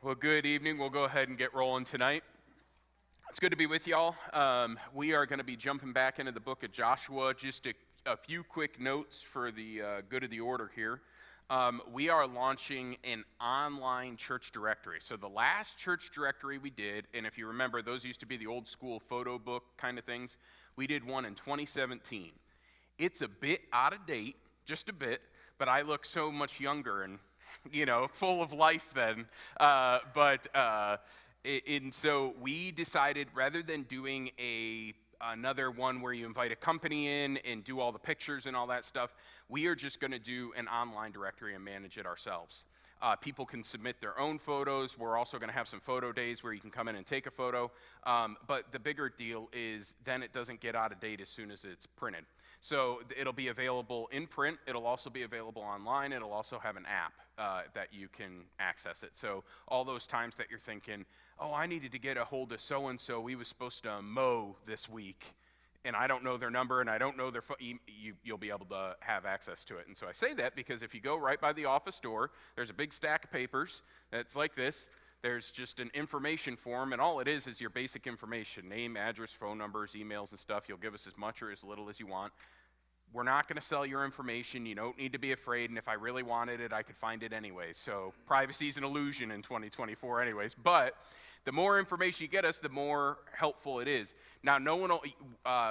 Well, good evening. We'll go ahead and get rolling tonight. It's good to be with y'all. We are going to be jumping back into the book of Joshua. Just a few quick notes for the good of the order here. We are launching an online church directory. So the last church directory we did, and if you remember, those used to be the old school photo book kind of things. We did one in 2017. It's a bit out of date, just a bit, but I look so much younger and full of life then. And so we decided, rather than doing another one where you invite a company in and do all the pictures and all that stuff, we are just going to do an online directory and manage it ourselves. People can submit their own photos. We're also going to have some photo days where you can come in and take a photo. But the bigger deal is then it doesn't get out of date as soon as it's printed. So it'll be available in print. It'll also be available online. It'll also have an app that you can access it. So all those times that you're thinking, oh, I needed to get a hold of so-and-so. We was supposed to mow this week, and I don't know their number, and I don't know their phone, you'll be able to have access to it. And so I say that because if you go right by the office door, there's a big stack of papers that's like this. There's just an information form, and all it is your basic information, name, address, phone numbers, emails, and stuff. You'll give us as much or as little as you want. We're not going to sell your information. You don't need to be afraid, and if I really wanted it, I could find it anyway. So privacy is an illusion in 2024 anyways, but the more information you get us, the more helpful it is. Now,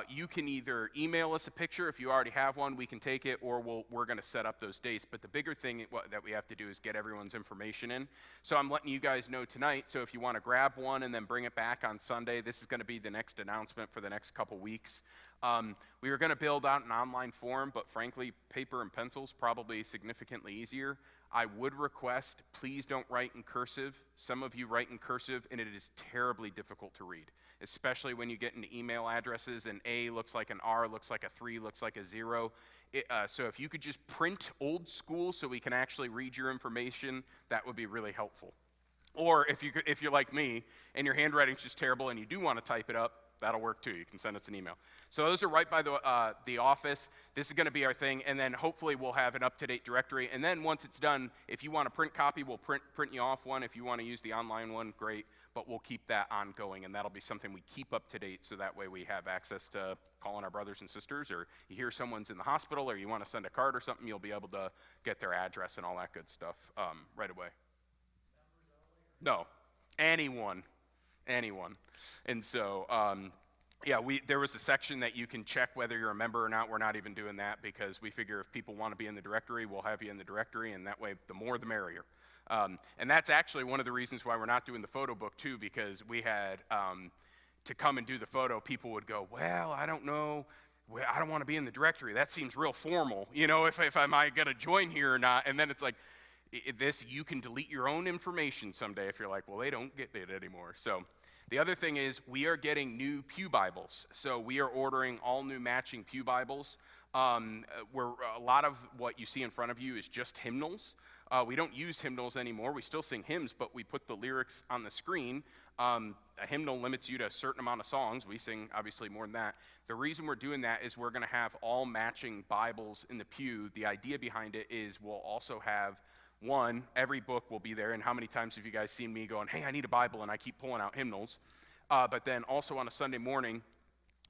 you can either email us a picture if you already have one, we can take it, or we're going to set up those dates. But the bigger thing that we have to do is get everyone's information in. So I'm letting you guys know tonight, so if you want to grab one and then bring it back on Sunday, this is going to be the next announcement for the next couple weeks. We were going to build out an online form, but frankly, paper and pencil is probably significantly easier. I would request, please don't write in cursive. Some of you write in cursive, and it is terribly difficult to read, especially when you get into email addresses, and A looks like an R, looks like a 3, looks like a 0. So if you could just print old school so we can actually read your information, that would be really helpful. Or if you're like me, and your handwriting's just terrible, and you do want to type it up, that'll work too. You can send us an email. So those are right by the office. This is going to be our thing, and then hopefully we'll have an up-to-date directory. And then once it's done, if you want a print copy, we'll print you off one. If you want to use the online one, great. But we'll keep that ongoing, and that'll be something we keep up to date, so that way we have access to calling our brothers and sisters, or you hear someone's in the hospital, or you want to send a card or something, you'll be able to get their address and all that good stuff right away. No, anyone. And so, there was a section that you can check whether you're a member or not. We're not even doing that because we figure if people want to be in the directory, we'll have you in the directory, and that way, the more the merrier. And that's actually one of the reasons why we're not doing the photo book too, because we had to come and do the photo, people would go, well, I don't know. I don't want to be in the directory. That seems real formal, if am I going to join here or not? And then it's like, you can delete your own information someday if you're like, well, they don't get it anymore. So the other thing is we are getting new pew Bibles. So we are ordering all new matching pew Bibles. Where a lot of what you see in front of you is just hymnals. We don't use hymnals anymore. We still sing hymns, but we put the lyrics on the screen. A hymnal limits you to a certain amount of songs. We sing, obviously, more than that. The reason we're doing that is we're going to have all matching Bibles in the pew. The idea behind it is we'll also have every book will be there, and how many times have you guys seen me going, hey, I need a Bible, and I keep pulling out hymnals. But then also on a Sunday morning,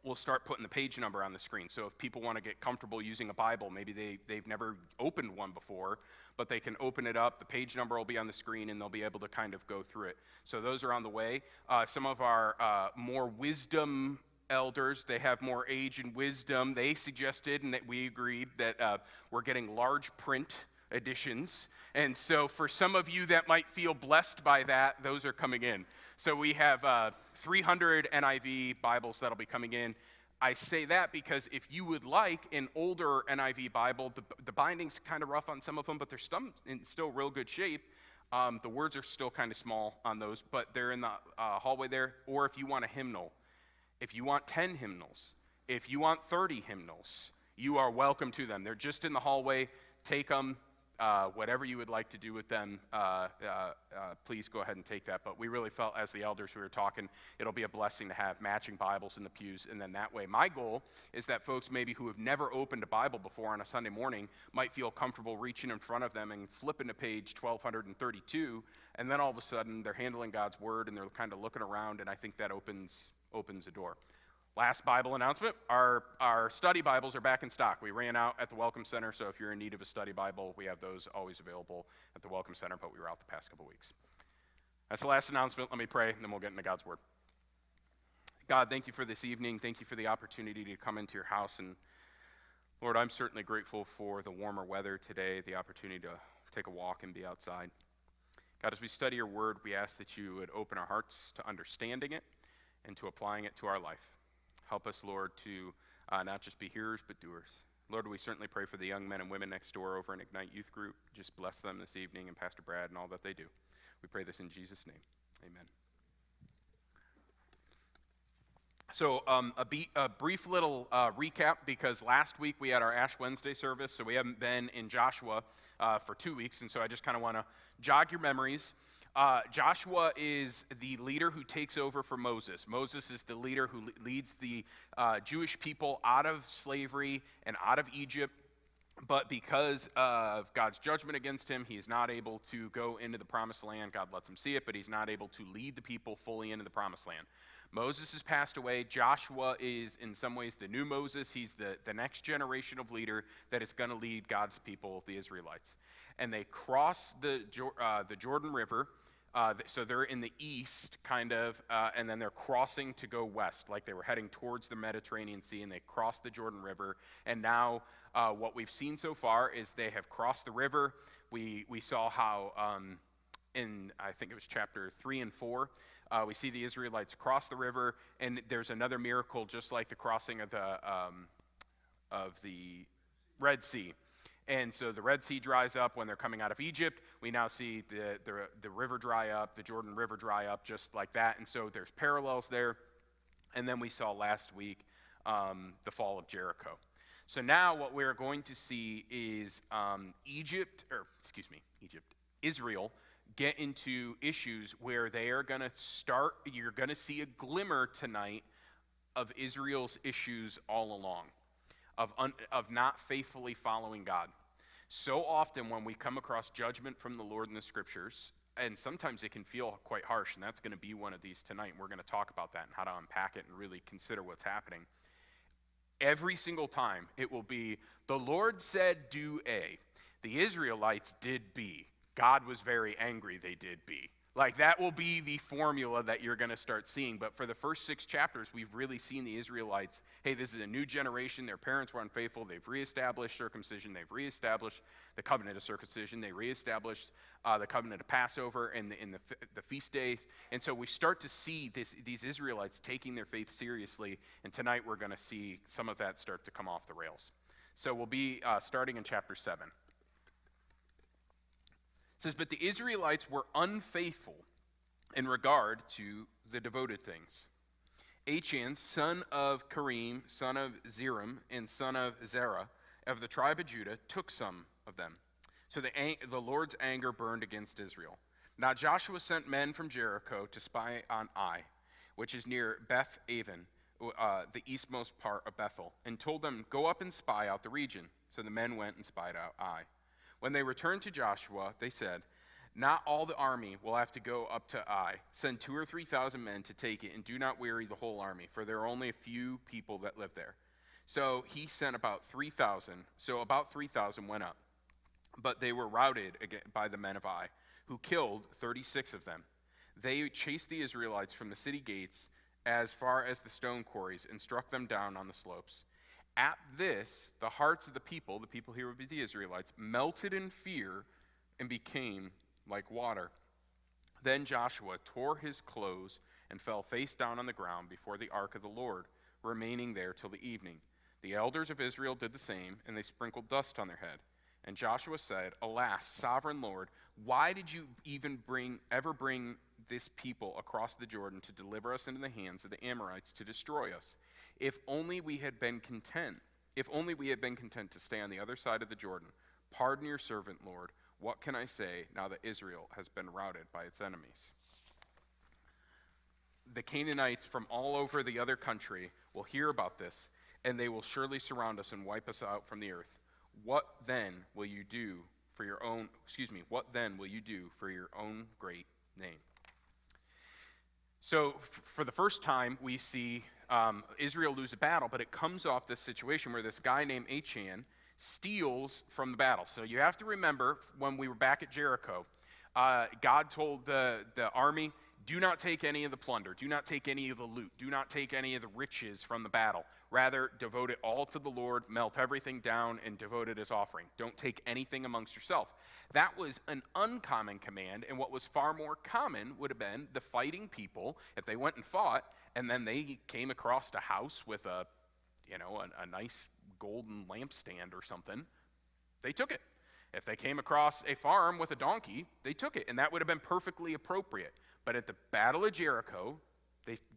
we'll start putting the page number on the screen. So if people want to get comfortable using a Bible, maybe they've never opened one before, but they can open it up, the page number will be on the screen, and they'll be able to kind of go through it. So those are on the way. Some of our more wisdom elders, they have more age and wisdom, they suggested, and that we agreed, that we're getting large print editions. And so for some of you that might feel blessed by that, those are coming in. So we have 300 NIV Bibles that'll be coming in. I say that because if you would like an older NIV Bible, the binding's kind of rough on some of them, but they're still real good shape. The words are still kind of small on those, but they're in the hallway there. Or if you want a hymnal, if you want 10 hymnals, if you want 30 hymnals, you are welcome to them. They're just in the hallway. Take them. Whatever you would like to do with them, please go ahead and take that. But we really felt, as the elders we were talking, it'll be a blessing to have matching Bibles in the pews. And then that way, my goal is that folks maybe who have never opened a Bible before on a Sunday morning might feel comfortable reaching in front of them and flipping to page 1232. And then all of a sudden, they're handling God's Word and they're kind of looking around. And I think that opens a door. Last Bible announcement, our study Bibles are back in stock. We ran out at the Welcome Center, so if you're in need of a study Bible, we have those always available at the Welcome Center, but we were out the past couple weeks. That's the last announcement. Let me pray, and then we'll get into God's Word. God, thank you for this evening. Thank you for the opportunity to come into your house. And Lord, I'm certainly grateful for the warmer weather today, the opportunity to take a walk and be outside. God, as we study your Word, we ask that you would open our hearts to understanding it and to applying it to our life. Help us, Lord, to not just be hearers, but doers. Lord, we certainly pray for the young men and women next door over in Ignite Youth Group. Just bless them this evening, and Pastor Brad and all that they do. We pray this in Jesus' name. Amen. So a brief little recap, because last week we had our Ash Wednesday service, so we haven't been in Joshua for 2 weeks, and so I just kind of want to jog your memories. Joshua is the leader who takes over for Moses. Moses is the leader who leads the Jewish people out of slavery and out of Egypt. But because of God's judgment against him, he's not able to go into the promised land. God lets him see it, but he's not able to lead the people fully into the promised land. Moses has passed away. Joshua is, in some ways, the new Moses. He's the next generation of leader that is going to lead God's people, the Israelites. And they cross the Jordan River. So they're in the east, kind of, and then they're crossing to go west, like they were heading towards the Mediterranean Sea, and they crossed the Jordan River. And now what we've seen so far is they have crossed the river. We saw how in, I think it was chapter 3 and 4, we see the Israelites cross the river, and there's another miracle just like the crossing of the Red Sea. And so the Red Sea dries up when they're coming out of Egypt. We now see the river dry up, the Jordan River dry up, just like that. And so there's parallels there. And then we saw last week the fall of Jericho. So now what we're going to see is Israel get into issues where they are going to start, you're going to see a glimmer tonight of Israel's issues all along. Of not faithfully following God. So often when we come across judgment from the Lord in the Scriptures, and sometimes it can feel quite harsh, and that's going to be one of these tonight. We're going to talk about that and how to unpack it and really consider what's happening. Every single time it will be, the Lord said do A. The Israelites did B. God was very angry they did B. Like, that will be the formula that you're going to start seeing. But for the first 6 chapters, we've really seen the Israelites, hey, this is a new generation. Their parents were unfaithful. They've reestablished circumcision. They've reestablished the covenant of circumcision. They reestablished the covenant of Passover and the feast days. And so we start to see these Israelites taking their faith seriously. And tonight we're going to see some of that start to come off the rails. So we'll be starting in chapter 7. It says, but the Israelites were unfaithful in regard to the devoted things. Achan, son of Karim, son of Zeram, and son of Zerah, of the tribe of Judah, took some of them. So the Lord's anger burned against Israel. Now Joshua sent men from Jericho to spy on Ai, which is near Beth Aven, the eastmost part of Bethel, and told them, go up and spy out the region. So the men went and spied out Ai. When they returned to Joshua, they said, not all the army will have to go up to Ai. Send 2,000 or 3,000 men to take it, and do not weary the whole army, for there are only a few people that live there. So he sent about 3,000. So about 3,000 went up. But they were routed by the men of Ai, who killed 36 of them. They chased the Israelites from the city gates as far as the stone quarries and struck them down on the slopes. At this, the hearts of the people here would be the Israelites, melted in fear and became like water. Then Joshua tore his clothes and fell face down on the ground before the ark of the Lord, remaining there till the evening. The elders of Israel did the same, and they sprinkled dust on their head. And Joshua said, alas, sovereign Lord, why did you even ever bring this people across the Jordan to deliver us into the hands of the Amorites to destroy us? If only we had been content to stay on the other side of the Jordan. Pardon your servant, Lord. What can I say now that Israel has been routed by its enemies? The Canaanites from all over the other country will hear about this, and they will surely surround us and wipe us out from the earth. What then will you do for your own, what then will you do for your own great name? So for the first time, we see Israel lose a battle, but it comes off this situation where this guy named Achan steals from the battle. So you have to remember when we were back at Jericho, God told the army, do not take any of the plunder, do not take any of the loot, do not take any of the riches from the battle. Rather, devote it all to the Lord, melt everything down, and devote it as offering. Don't take anything amongst yourself. That was an uncommon command, and what was far more common would have been the fighting people, if they went and fought, and then they came across a house with a nice golden lampstand or something, they took it. If they came across a farm with a donkey, they took it, and that would have been perfectly appropriate. But at the Battle of Jericho,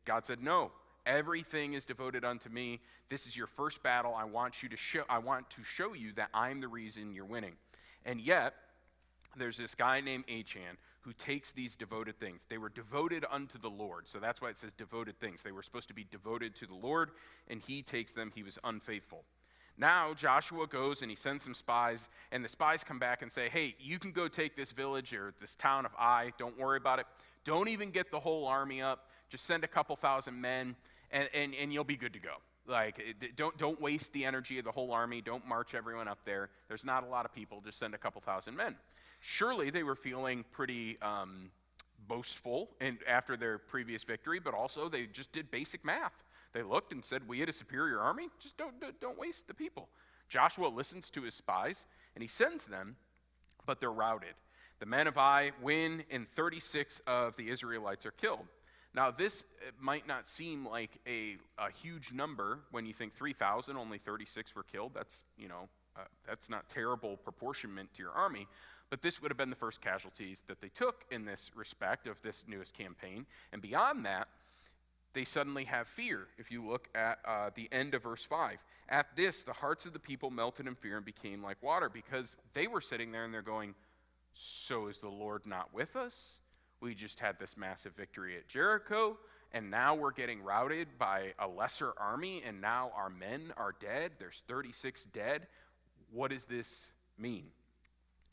God said, no, everything is devoted unto me. This is your first battle. I want to show you that I'm the reason you're winning. And yet, there's this guy named Achan who takes these devoted things. They were devoted unto the Lord, so that's why it says devoted things. They were supposed to be devoted to the Lord, and he takes them. He was unfaithful. Now Joshua goes and he sends some spies, and the spies come back and say, hey, you can go take this village or this town of Ai. Don't worry about it. Don't even get the whole army up. Just send a couple thousand men, and you'll be good to go. Don't waste the energy of the whole army. Don't march everyone up there. There's not a lot of people. Just send a couple thousand men. Surely they were feeling pretty boastful after their previous victory, but also they just did basic math. They looked and said, we had a superior army. Just don't waste the people. Joshua listens to his spies, and he sends them, but they're routed. The men of Ai win, and 36 of the Israelites are killed. Now, this might not seem like a huge number when you think 3,000, only 36 were killed. That's not terrible proportionment to your army. But this would have been the first casualties that they took in this respect of this newest campaign. And beyond that, they suddenly have fear. If you look at the end of verse 5. At this, the hearts of the people melted in fear and became like water, because they were sitting there and they're going, so is the Lord not with us? We just had this massive victory at Jericho, and now we're getting routed by a lesser army, and now our men are dead. There's 36 dead. What does this mean?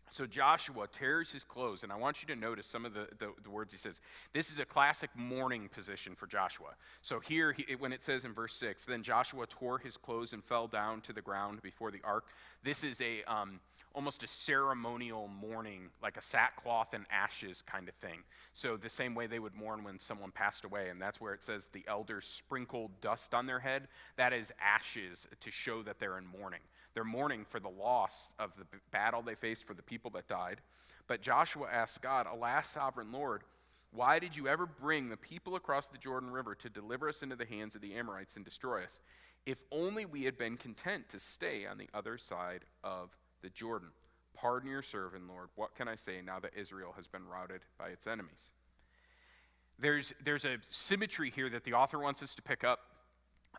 So Joshua tears his clothes, and I want you to notice some of the words he says. This is a classic mourning position for Joshua. So here, when it says in verse 6, then Joshua tore his clothes and fell down to the ground before the ark. This is almost a ceremonial mourning, like a sackcloth and ashes kind of thing. So the same way they would mourn when someone passed away, and that's where it says the elders sprinkled dust on their head. That is ashes to show that they're in mourning. They're mourning for the loss of the battle they faced, for the people that died. But Joshua asked God, alas, sovereign Lord, why did you ever bring the people across the Jordan River to deliver us into the hands of the Amorites and destroy us? If only we had been content to stay on the other side of the Jordan. Pardon your servant, Lord. What can I say now that Israel has been routed by its enemies? There's a symmetry here that the author wants us to pick up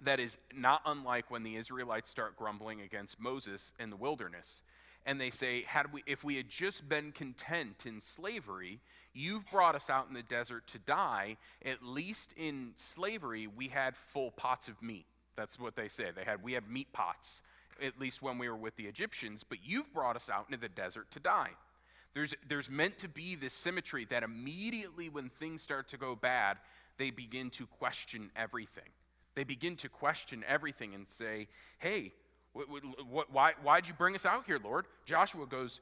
that is not unlike when the Israelites start grumbling against Moses in the wilderness. And they say, if we had just been content in slavery, you've brought us out in the desert to die. At least in slavery, we had full pots of meat. That's what they say. We had meat pots, at least when we were with the Egyptians. But you've brought us out into the desert to die. There's meant to be this symmetry that immediately when things start to go bad, they begin to question everything. They begin to question everything and say, hey, why did you bring us out here, Lord? Joshua goes,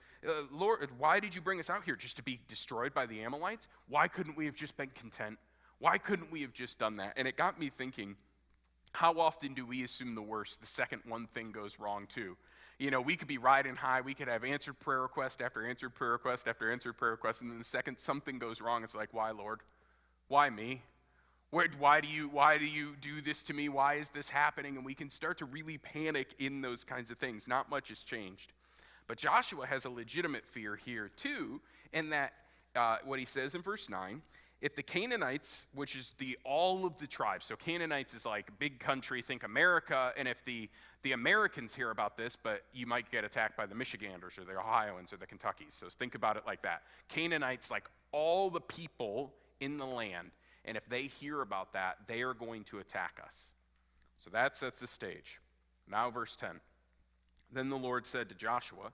Lord, why did you bring us out here? Just to be destroyed by the Amalekites? Why couldn't we have just been content? Why couldn't we have just done that? And it got me thinking, how often do we assume the worst the second one thing goes wrong too? We could be riding high. We could have answered prayer request after answered prayer request after answered prayer request. And then the second something goes wrong, it's like, why, Lord? Why me? Why do you do this to me? Why is this happening? And we can start to really panic in those kinds of things. Not much has changed. But Joshua has a legitimate fear here too, in that what he says in verse 9, if the Canaanites, which is all of the tribes, so Canaanites is like big country, think America, and if the Americans hear about this, but you might get attacked by the Michiganders or the Ohioans or the Kentuckys, so think about it like that. Canaanites, like all the people in the land, and if they hear about that, they are going to attack us. So that sets the stage. Now verse 10. Then the Lord said to Joshua,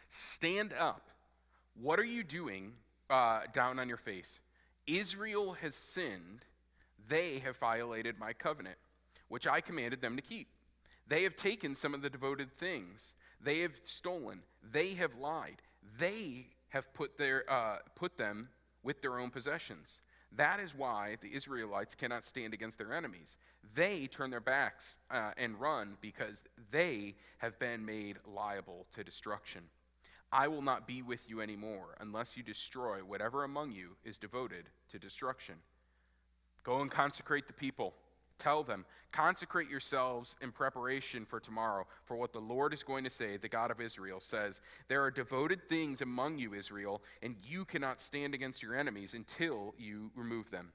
"Stand up. What are you doing down on your face? Israel has sinned. They have violated my covenant, which I commanded them to keep. They have taken some of the devoted things. They have stolen. They have lied. They have put them with their own possessions. That is why the Israelites cannot stand against their enemies. They turn their backs and run because they have been made liable to destruction. I will not be with you anymore unless you destroy whatever among you is devoted to destruction. Go and consecrate the people. Tell them, consecrate yourselves in preparation for tomorrow, for what the Lord is going to say, the God of Israel says, there are devoted things among you, Israel, and you cannot stand against your enemies until you remove them.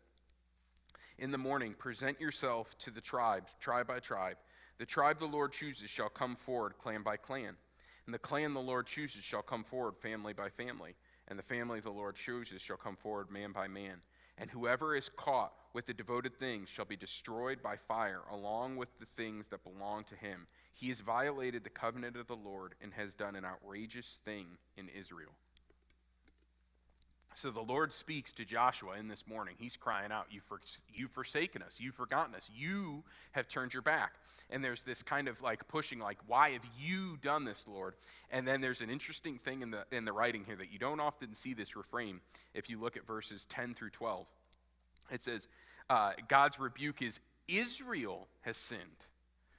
In the morning, present yourself to the tribes, tribe by tribe. The tribe the Lord chooses shall come forward, clan by clan. And the clan the Lord chooses shall come forward, family by family. And the family the Lord chooses shall come forward, man by man. And whoever is caught with the devoted things shall be destroyed by fire, along with the things that belong to him. He has violated the covenant of the Lord and has done an outrageous thing in Israel." So the Lord speaks to Joshua in this morning. He's crying out, you've forsaken us, you've forgotten us, you have turned your back. And there's this kind of like pushing, like, why have you done this, Lord? And then there's an interesting thing in the writing here that you don't often see this refrain if you look at verses 10 through 12. It says, God's rebuke is, Israel has sinned.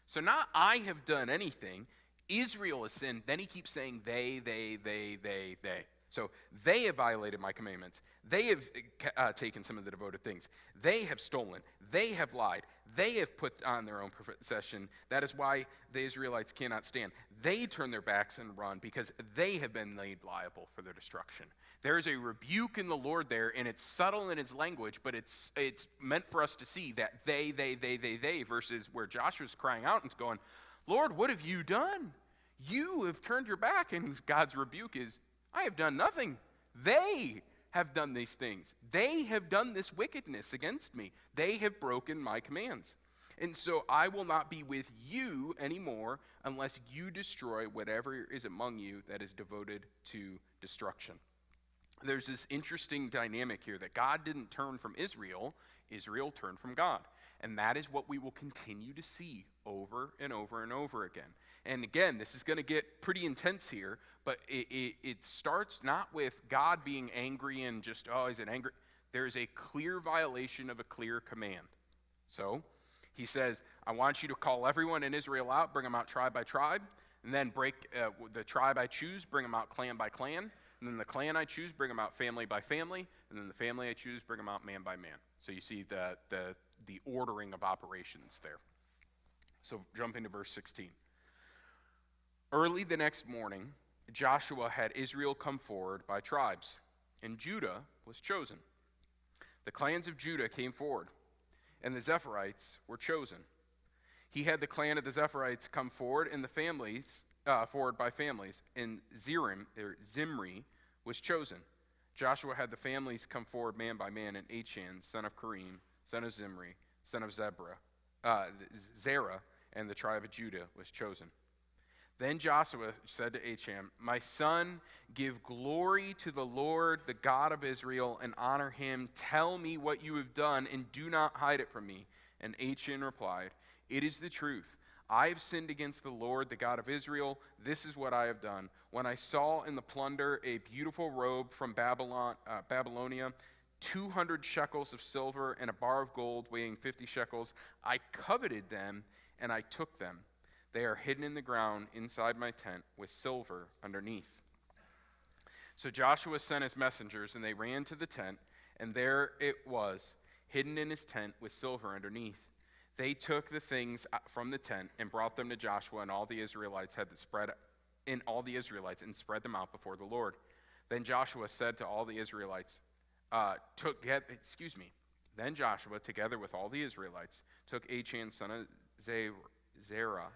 So not I have done anything, Israel has sinned. Then he keeps saying they. So they have violated my commandments. They have taken some of the devoted things. They have stolen. They have lied. They have put on their own possession. That is why the Israelites cannot stand. They turn their backs and run because they have been made liable for their destruction. There is a rebuke in the Lord there, and it's subtle in its language, but it's meant for us to see that they, versus where Joshua's crying out and going, Lord, what have you done? You have turned your back, and God's rebuke is, I have done nothing. They have done these things. They have done this wickedness against me. They have broken my commands. And so I will not be with you anymore unless you destroy whatever is among you that is devoted to destruction. There's this interesting dynamic here that God didn't turn from Israel, Israel turned from God. And that is what we will continue to see over and over and over again. And again, this is going to get pretty intense here, but it starts not with God being angry and just, oh, is it angry? There is a clear violation of a clear command. So he says, I want you to call everyone in Israel out, bring them out tribe by tribe, and then break the tribe I choose, bring them out clan by clan, and then the clan I choose, bring them out family by family, and then the family I choose, bring them out man by man. So you see the ordering of operations there. So jump into verse 16. Early the next morning, Joshua had Israel come forward by tribes, and Judah was chosen. The clans of Judah came forward, and the Zephyrites were chosen. He had the clan of the Zephyrites come forward, and the families forward by families, and Zimri was chosen. Joshua had the families come forward man by man, and Achan, son of Kareem, son of Zimri, son of Zerah, and the tribe of Judah was chosen. Then Joshua said to Achan, my son, give glory to the Lord, the God of Israel, and honor him. Tell me what you have done, and do not hide it from me. And Achan replied, it is the truth. I have sinned against the Lord, the God of Israel. This is what I have done. When I saw in the plunder a beautiful robe from Babylonia, 200 shekels of silver, and a bar of gold weighing 50 shekels, I coveted them, and I took them. They are hidden in the ground inside my tent with silver underneath. So Joshua sent his messengers, and they ran to the tent, and there it was, hidden in his tent with silver underneath. They took the things from the tent and brought them to Joshua and all the Israelites and spread them out before the Lord. Then Joshua said to all the Israelites, Then Joshua, together with all the Israelites, took Achan, son of Zerah,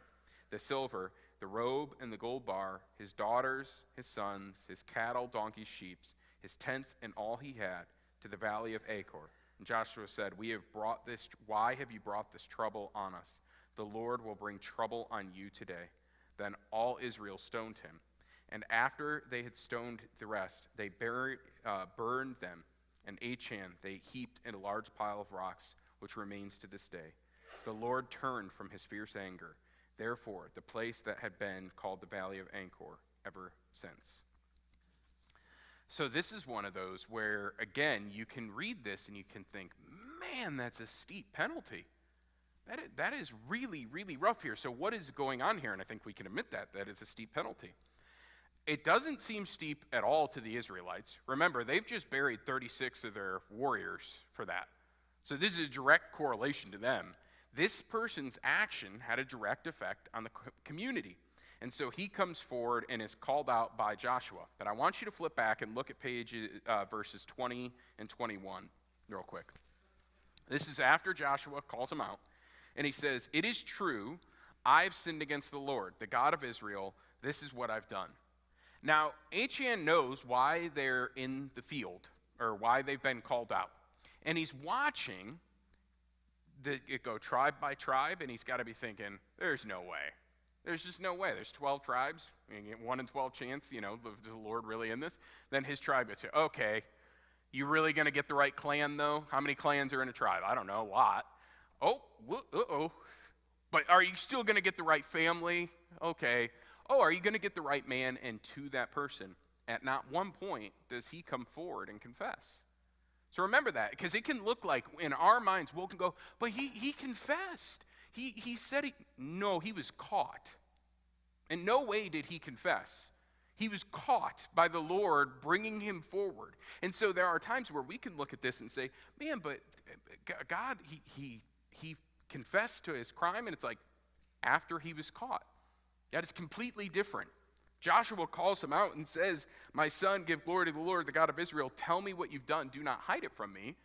the silver, the robe, and the gold bar, his daughters, his sons, his cattle, donkeys, sheep, his tents, and all he had, to the valley of Achor. And Joshua said, Why have you brought this trouble on us? The Lord will bring trouble on you today. Then all Israel stoned him. And after they had stoned the rest, they burned them. And Achan they heaped in a large pile of rocks, which remains to this day. The Lord turned from his fierce anger. Therefore, the place that had been called the Valley of Achor ever since. So this is one of those where, again, you can read this and you can think, man, that's a steep penalty. That is really, really rough here. So what is going on here? And I think we can admit that is a steep penalty. It doesn't seem steep at all to the Israelites. Remember, they've just buried 36 of their warriors for that. So this is a direct correlation to them. This person's action had a direct effect on the community. And so he comes forward and is called out by Joshua. But I want you to flip back and look at verses 20 and 21 real quick. This is after Joshua calls him out. And he says, "It is true, I've sinned against the Lord, the God of Israel. This is what I've done." Now, Achan knows why they're in the field, or why they've been called out. And he's watching it go tribe by tribe, and he's got to be thinking, there's no way. There's just no way. There's 12 tribes. You get 1 in 12 chance, is the Lord really in this? Then his tribe would say, okay, you really going to get the right clan, though? How many clans are in a tribe? I don't know, a lot. Uh-oh. But are you still going to get the right family? Okay. Oh, are you going to get the right man? And to that person, at not one point does he come forward and confess. So remember that, because it can look like in our minds, we'll go, but he confessed. He said no, he was caught. In no way did he confess. He was caught by the Lord bringing him forward. And so there are times where we can look at this and say, man, but God, he confessed to his crime, and it's like after he was caught. That is completely different. Joshua calls him out and says, "My son, give glory to the Lord, the God of Israel. Tell me what you've done. Do not hide it from me."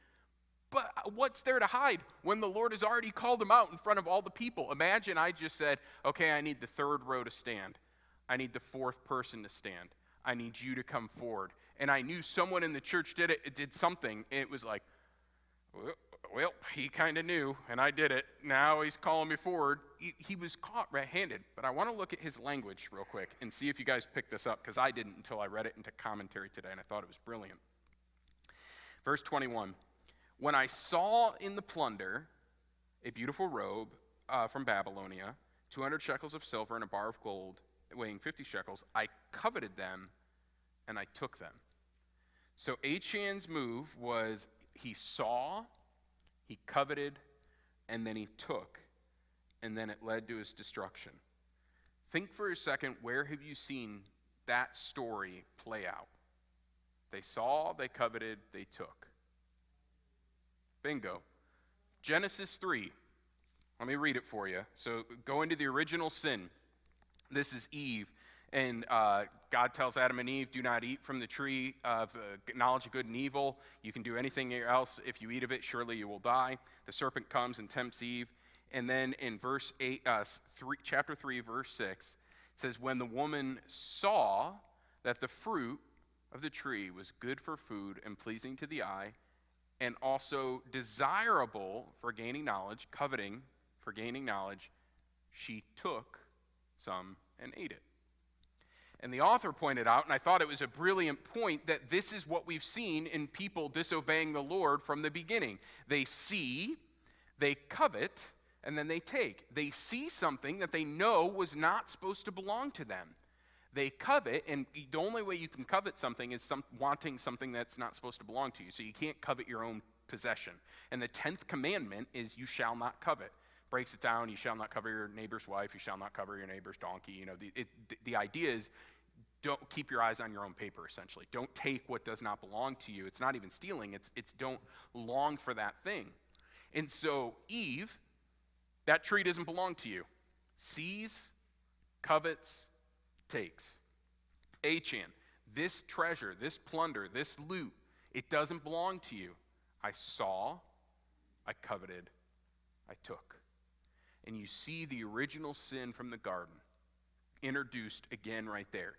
But what's there to hide when the Lord has already called him out in front of all the people? Imagine I just said, okay, I need the third row to stand. I need the fourth person to stand. I need you to come forward. And I knew someone in the church did something, and it was like, well, he kind of knew, and I did it. Now he's calling me forward. He was caught red-handed. But I want to look at his language real quick and see if you guys picked this up, because I didn't until I read it into commentary today, and I thought it was brilliant. Verse 21, "When I saw in the plunder a beautiful robe from Babylonia, 200 shekels of silver and a bar of gold weighing 50 shekels, I coveted them and I took them." So Achan's move was he saw, he coveted, and then he took, and then it led to his destruction. Think for a second, where have you seen that story play out? They saw, they coveted, they took. Bingo. Genesis 3. Let me read it for you. So go into the original sin. This is Eve. And God tells Adam and Eve, do not eat from the tree of knowledge of good and evil. You can do anything else. If you eat of it, surely you will die. The serpent comes and tempts Eve. And then in chapter 3, verse 6, it says, "When the woman saw that the fruit of the tree was good for food and pleasing to the eye, and also desirable for gaining knowledge," coveting for gaining knowledge, "she took some and ate it." And the author pointed out, and I thought it was a brilliant point, that this is what we've seen in people disobeying the Lord from the beginning. They see, they covet, and then they take. They see something that they know was not supposed to belong to them. They covet, and the only way you can covet something is wanting something that's not supposed to belong to you. So you can't covet your own possession. And the 10th commandment is you shall not covet. Breaks it down, you shall not cover your neighbor's wife, you shall not cover your neighbor's donkey. The idea is don't keep your eyes on your own paper, essentially. Don't take what does not belong to you. It's not even stealing, it's don't long for that thing. And so Eve, that tree doesn't belong to you. Sees, covets, takes. Achan, this treasure, this plunder, this loot, It doesn't belong to you. I saw, I coveted, I took. And you see the original sin from the garden introduced again right there.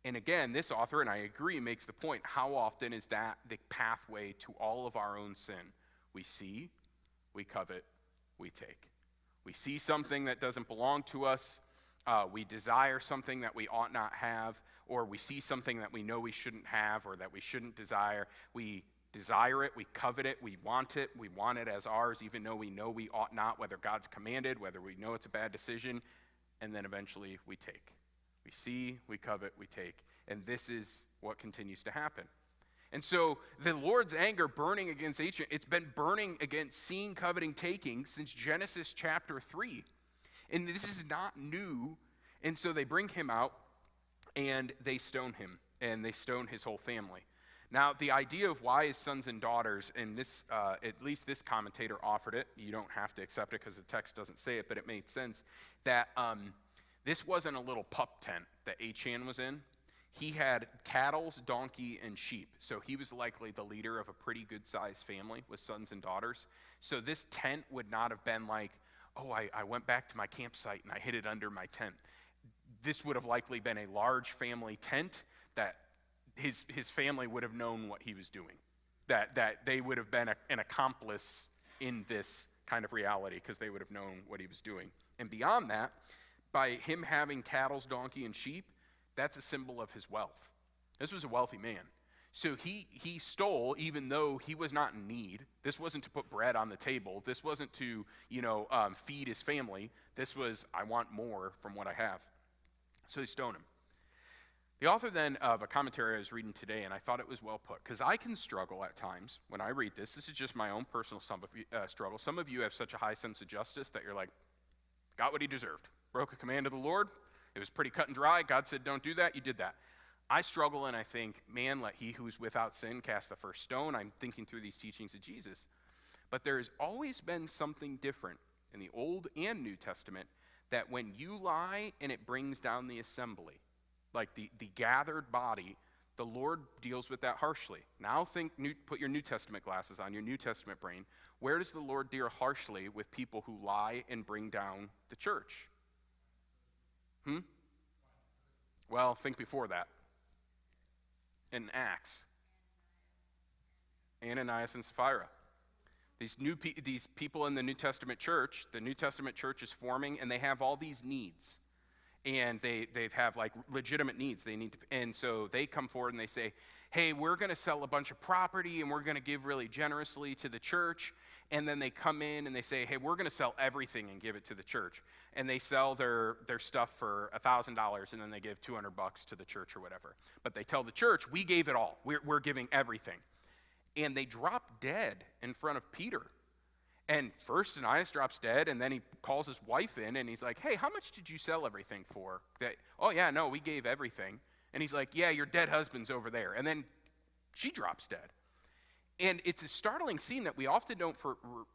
And again, this author, and I agree, makes the point, how often is that the pathway to all of our own sin? We see, we covet, we take. We see something that doesn't belong to us, we desire something that we ought not have, or we see something that we know we shouldn't have or that we shouldn't desire. We desire it, we covet it, we want it as ours, even though we know we ought not, whether God's commanded, whether we know it's a bad decision, and then eventually we take. We see, we covet, we take. And this is what continues to happen. And so the Lord's anger burning against Achan, it's been burning against seeing, coveting, taking since Genesis chapter 3. And this is not new. And so they bring him out and they stone him, and they stone his whole family. Now, the idea of why his sons and daughters, and this, at least this commentator offered it, you don't have to accept it because the text doesn't say it, but it made sense, that this wasn't a little pup tent that Achan was in. He had cattle, donkey, and sheep. So he was likely the leader of a pretty good-sized family with sons and daughters. So this tent would not have been like, oh, I went back to my campsite and I hid it under my tent. This would have likely been a large family tent that his family would have known what he was doing, that they would have been an accomplice in this kind of reality because they would have known what he was doing. And beyond that, by him having cattle, donkey, and sheep, that's a symbol of his wealth. This was a wealthy man. So he stole even though he was not in need. This wasn't to put bread on the table. This wasn't to, feed his family. This was, I want more from what I have. So he stoned him. The author then of a commentary I was reading today, and I thought it was well put, because I can struggle at times when I read this. This is just my own personal struggle. Some of you have such a high sense of justice that you're like, got what he deserved. Broke a command of the Lord. It was pretty cut and dry. God said, don't do that. You did that. I struggle and I think, man, let he who is without sin cast the first stone. I'm thinking through these teachings of Jesus. But there has always been something different in the Old and New Testament, that when you lie and it brings down the assembly, like the gathered body, the Lord deals with that harshly. Now put your New Testament glasses on, your New Testament brain. Where does the Lord deal harshly with people who lie and bring down the church? Well, think before that. In Acts. Ananias and Sapphira. These people in the New Testament church is forming, and they have all these needs. And they have like legitimate needs they need to, and so they come forward and they say, hey, we're going to sell a bunch of property and we're going to give really generously to the church. And then they come in and they say, hey, we're going to sell everything and give it to the church. And they sell their stuff for $1,000 and then they give $200 to the church or whatever. But they tell the church, we gave it all. We're giving everything. And they drop dead in front of Peter. And first Ananias drops dead, and then he calls his wife in, and he's like, hey, how much did you sell everything for? Oh, yeah, no, we gave everything. And he's like, yeah, your dead husband's over there. And then she drops dead. And it's a startling scene that we often don't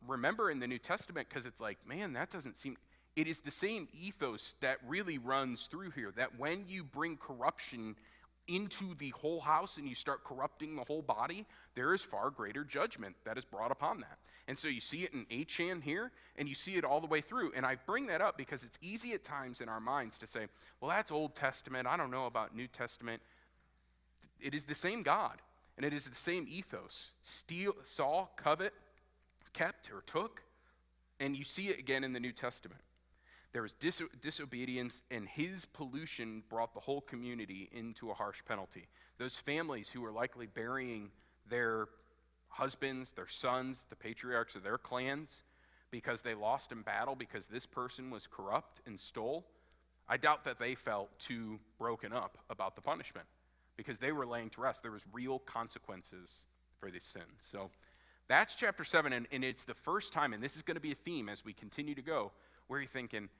remember in the New Testament, because it's like, man, that doesn't seem... It is the same ethos that really runs through here, that when you bring corruption into the whole house and you start corrupting the whole body, there is far greater judgment that is brought upon that. And so you see it in Achan here, and you see it all the way through. And I bring that up because it's easy at times in our minds to say, well, that's Old Testament. I don't know about New Testament. It is the same God, and it is the same ethos. Steal, saw, covet, kept, or took. And you see it again in the New Testament. There was disobedience, and his pollution brought the whole community into a harsh penalty. Those families who were likely burying their husbands, their sons, the patriarchs of their clans, because they lost in battle because this person was corrupt and stole, I doubt that they felt too broken up about the punishment, because they were laying to rest. There was real consequences for this sin. So that's chapter 7, and it's the first time, and this is going to be a theme as we continue to go, where you're thinking,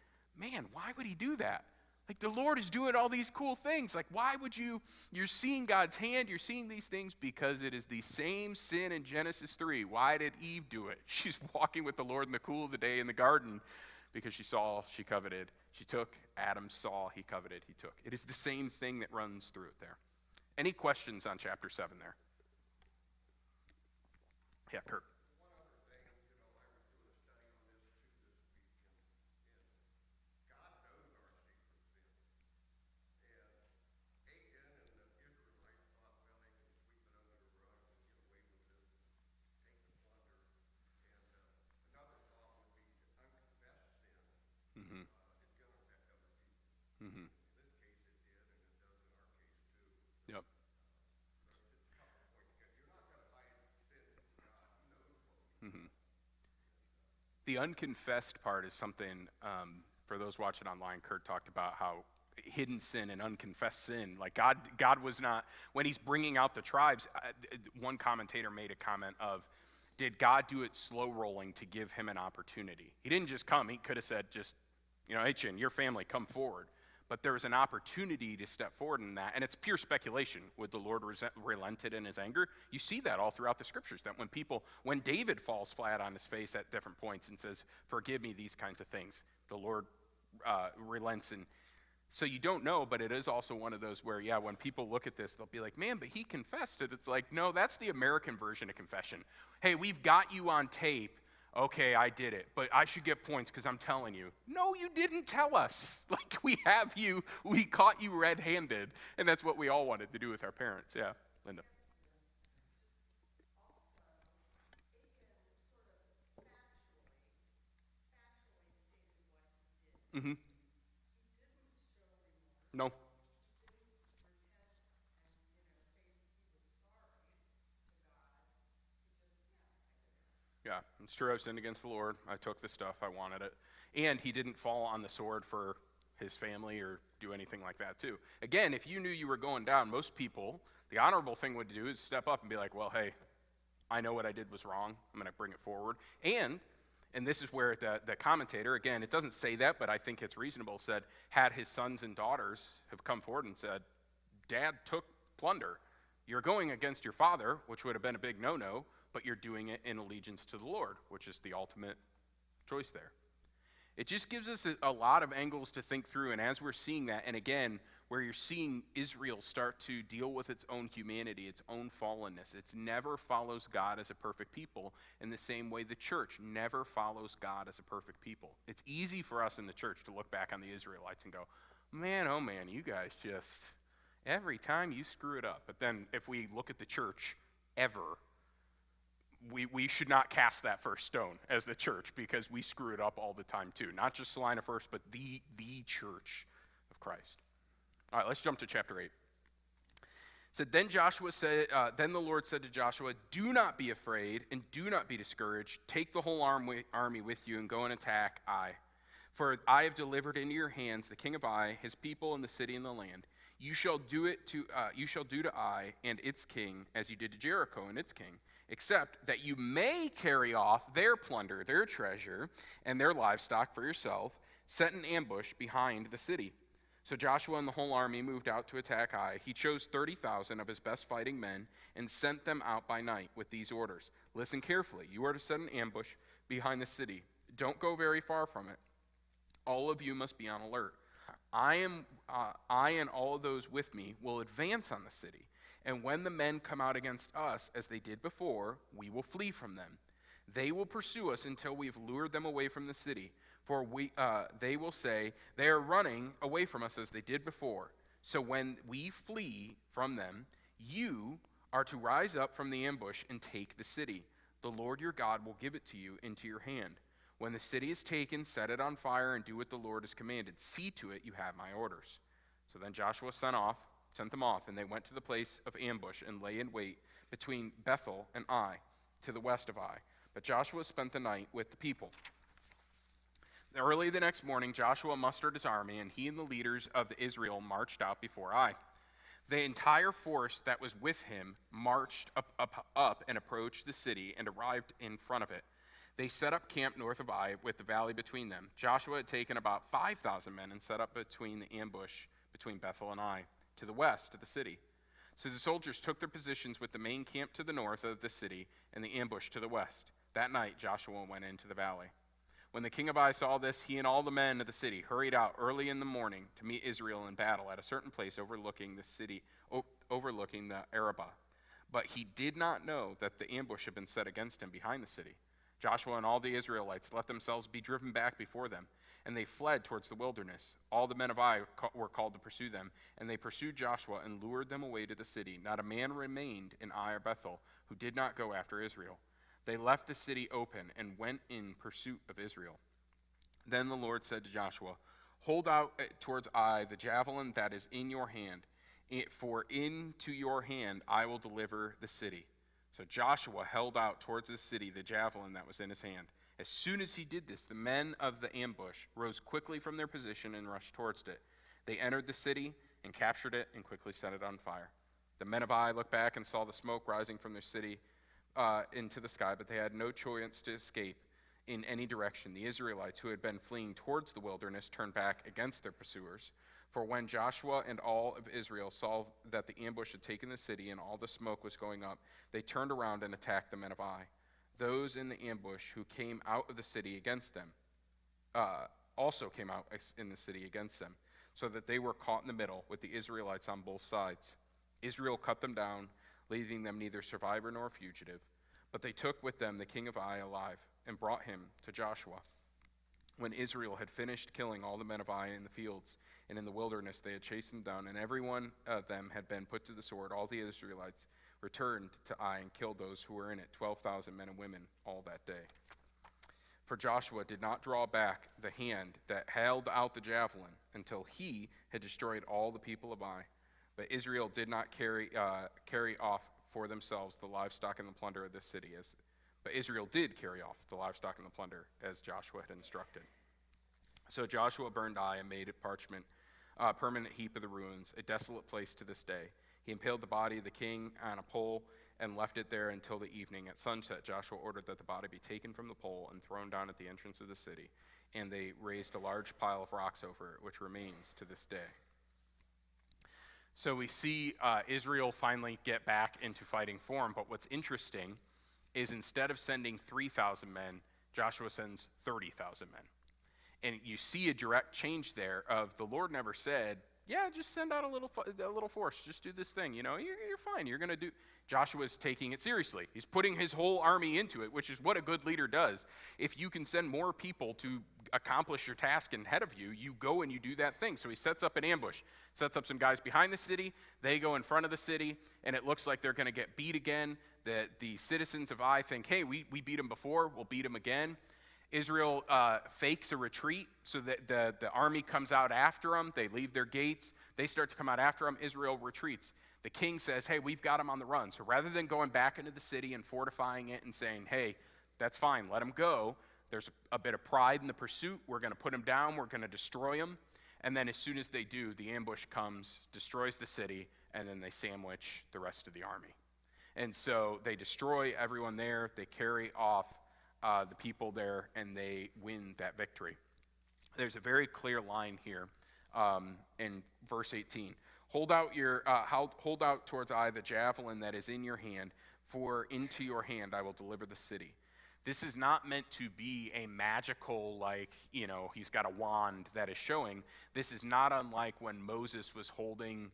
man, why would he do that? Like, the Lord is doing all these cool things. Like, why would you're seeing God's hand, you're seeing these things because it is the same sin in Genesis 3. Why did Eve do it? She's walking with the Lord in the cool of the day in the garden because she saw, she coveted, she took. Adam saw, he coveted, he took. It is the same thing that runs through it there. Any questions on chapter 7 there? Yeah, Kurt. Mm-hmm. Mm-hmm. Yep. Mm-hmm. The unconfessed part is something, for those watching online, Kurt talked about how hidden sin and unconfessed sin, like God was not, when he's bringing out the tribes, one commentator made a comment of, did God do it slow rolling to give him an opportunity? He didn't just come, he could have said just, hey, Chin, your family, come forward. But there was an opportunity to step forward in that, and it's pure speculation. Would the Lord relented in his anger? You see that all throughout the scriptures, that when David falls flat on his face at different points and says, forgive me these kinds of things, the Lord relents. And so you don't know, but it is also one of those where, when people look at this, they'll be like, man, but he confessed it. It's like, no, that's the American version of confession. Hey, we've got you on tape. Okay, I did it, but I should get points because I'm telling you. No, you didn't tell us. Like, we caught you red-handed, and that's what we all wanted to do with our parents. Yeah, Linda. Mm-hmm. No. Yeah, it's true. I've sinned against the Lord. I took the stuff. I wanted it. And he didn't fall on the sword for his family or do anything like that, too. Again, if you knew you were going down, most people, the honorable thing would do is step up and be like, well, hey, I know what I did was wrong. I'm going to bring it forward. And this is where the commentator, again, it doesn't say that, but I think it's reasonable, said, had his sons and daughters have come forward and said, Dad took plunder. You're going against your father, which would have been a big no-no, but you're doing it in allegiance to the Lord, which is the ultimate choice there. It just gives us a lot of angles to think through, and as we're seeing that, and again, where you're seeing Israel start to deal with its own humanity, its own fallenness, it never follows God as a perfect people in the same way the church never follows God as a perfect people. It's easy for us in the church to look back on the Israelites and go, man, oh man, you guys just, every time you screw it up. But then if we look at the church ever, we should not cast that first stone as the church because we screw it up all the time too. Not just Salina First, but the church of Christ. All right, let's jump to chapter 8. It said, then the Lord said to Joshua, do not be afraid and do not be discouraged. Take the whole army with you and go and attack Ai. For I have delivered into your hands the king of Ai, his people, and the city and the land. You shall do to Ai and its king as you did to Jericho and its king, except that you may carry off their plunder, their treasure, and their livestock for yourself, set an ambush behind the city. So Joshua and the whole army moved out to attack Ai. He chose 30,000 of his best fighting men and sent them out by night with these orders. Listen carefully. You are to set an ambush behind the city. Don't go very far from it. All of you must be on alert. I and all of those with me will advance on the city. And when the men come out against us, as they did before, we will flee from them. They will pursue us until we've lured them away from the city. For they will say, they are running away from us as they did before. So when we flee from them, you are to rise up from the ambush and take the city. The Lord your God will give it to you into your hand. When the city is taken, set it on fire and do what the Lord has commanded. See to it you have my orders. So then Joshua sent them off, and they went to the place of ambush and lay in wait between Bethel and Ai, to the west of Ai. But Joshua spent the night with the people. Early the next morning, Joshua mustered his army, and he and the leaders of Israel marched out before Ai. The entire force that was with him marched up and approached the city and arrived in front of it. They set up camp north of Ai with the valley between them. Joshua had taken about 5,000 men and set up between the ambush between Bethel and Ai, to the west of the city. So the soldiers took their positions with the main camp to the north of the city and the ambush to the west. That night Joshua went into the valley. When the king of Ai saw this, he and all the men of the city hurried out early in the morning to meet Israel in battle at a certain place overlooking the city, overlooking the Arabah. But he did not know that the ambush had been set against him behind the city. Joshua and all the Israelites let themselves be driven back before them, and they fled towards the wilderness. All the men of Ai were called to pursue them, and they pursued Joshua and lured them away to the city. Not a man remained in Ai or Bethel who did not go after Israel. They left the city open and went in pursuit of Israel. Then the Lord said to Joshua, "Hold out towards Ai the javelin that is in your hand, for into your hand I will deliver the city." So Joshua held out towards the city the javelin that was in his hand. As soon as he did this, the men of the ambush rose quickly from their position and rushed towards it. They entered the city and captured it and quickly set it on fire. The men of Ai looked back and saw the smoke rising from their city into the sky, but they had no chance to escape in any direction. The Israelites who had been fleeing towards the wilderness turned back against their pursuers. For when Joshua and all of Israel saw that the ambush had taken the city and all the smoke was going up, they turned around and attacked the men of Ai. Those in the ambush who came out of the city against them also came out in the city against them, so that they were caught in the middle with the Israelites on both sides. Israel cut them down, leaving them neither survivor nor fugitive. But they took with them the king of Ai alive and brought him to Joshua. When Israel had finished killing all the men of Ai in the fields and in the wilderness, they had chased them down, and every one of them had been put to the sword. All the Israelites returned to Ai and killed those who were in it, 12,000 men and women, all that day. For Joshua did not draw back the hand that held out the javelin until he had destroyed all the people of Ai. But Israel did not carry off for themselves the livestock and the plunder of this city. But Israel did carry off the livestock and the plunder as Joshua had instructed. So Joshua burned Ai and made a permanent heap of the ruins, a desolate place to this day. He impaled the body of the king on a pole and left it there until the evening. At sunset, Joshua ordered that the body be taken from the pole and thrown down at the entrance of the city, and they raised a large pile of rocks over it, which remains to this day. So we see Israel finally get back into fighting form, but what's interesting is instead of sending 3,000 men, Joshua sends 30,000 men. And you see a direct change there of the Lord never said, yeah, just send out a little force, just do this thing, you're fine, you're going to do. Joshua's taking it seriously. He's putting his whole army into it, which is what a good leader does. If you can send more people to accomplish your task ahead of you, you go and you do that thing. So he sets up an ambush, sets up some guys behind the city, they go in front of the city, and it looks like they're going to get beat again. The citizens of Ai think, hey, we beat them before, we'll beat them again. Israel fakes a retreat so that the army comes out after them. They leave their gates. They start to come out after them. Israel retreats. The king says, hey, we've got them on the run. So rather than going back into the city and fortifying it and saying, hey, that's fine, let them go, there's a bit of pride in the pursuit. We're going to put them down. We're going to destroy them. And then as soon as they do, the ambush comes, destroys the city, and then they sandwich the rest of the army. And so they destroy everyone there. They carry off the people there, and they win that victory. There's a very clear line here in verse 18. Hold out towards Ai the javelin that is in your hand, for into your hand I will deliver the city. This is not meant to be a magical, he's got a wand that is showing. This is not unlike when Moses was holding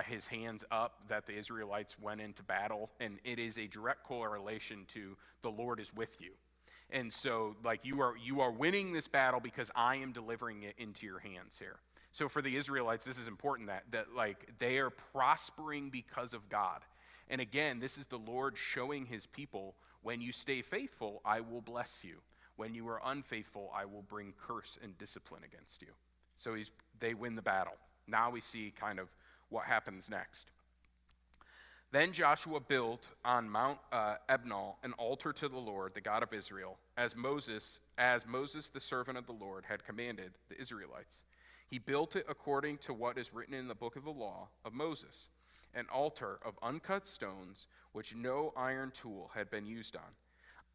his hands up that the Israelites went into battle, and it is a direct correlation to the Lord is with you. And so, you are winning this battle because I am delivering it into your hands here. So for the Israelites, this is important that they are prospering because of God. And again, this is the Lord showing his people, when you stay faithful, I will bless you. When you are unfaithful, I will bring curse and discipline against you. So they win the battle. Now we see kind of what happens next. Then Joshua built on Mount Ebal an altar to the Lord, the God of Israel, as Moses, the servant of the Lord, had commanded the Israelites. He built it according to what is written in the book of the law of Moses, an altar of uncut stones, which no iron tool had been used on.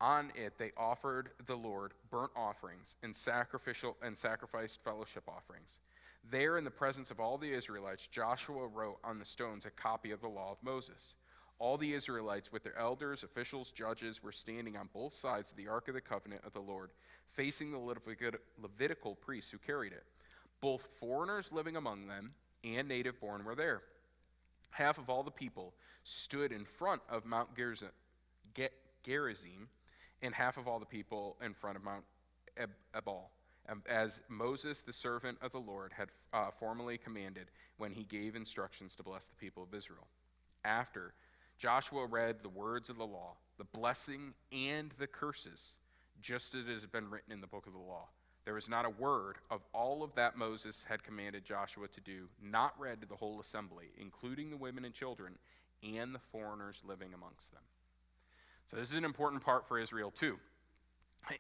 On it they offered the Lord burnt offerings and sacrificed fellowship offerings. There, in the presence of all the Israelites, Joshua wrote on the stones a copy of the law of Moses. All the Israelites, with their elders, officials, judges, were standing on both sides of the Ark of the Covenant of the Lord, facing the Levitical priests who carried it. Both foreigners living among them and native-born were there. Half of all the people stood in front of Mount Gerizim, and half of all the people in front of Mount Ebal, as Moses, the servant of the Lord, had formerly commanded when he gave instructions to bless the people of Israel. After Joshua read the words of the law, the blessing and the curses, just as it has been written in the book of the law. There was not a word of all of that Moses had commanded Joshua to do, not read to the whole assembly, including the women and children and the foreigners living amongst them. So this is an important part for Israel too.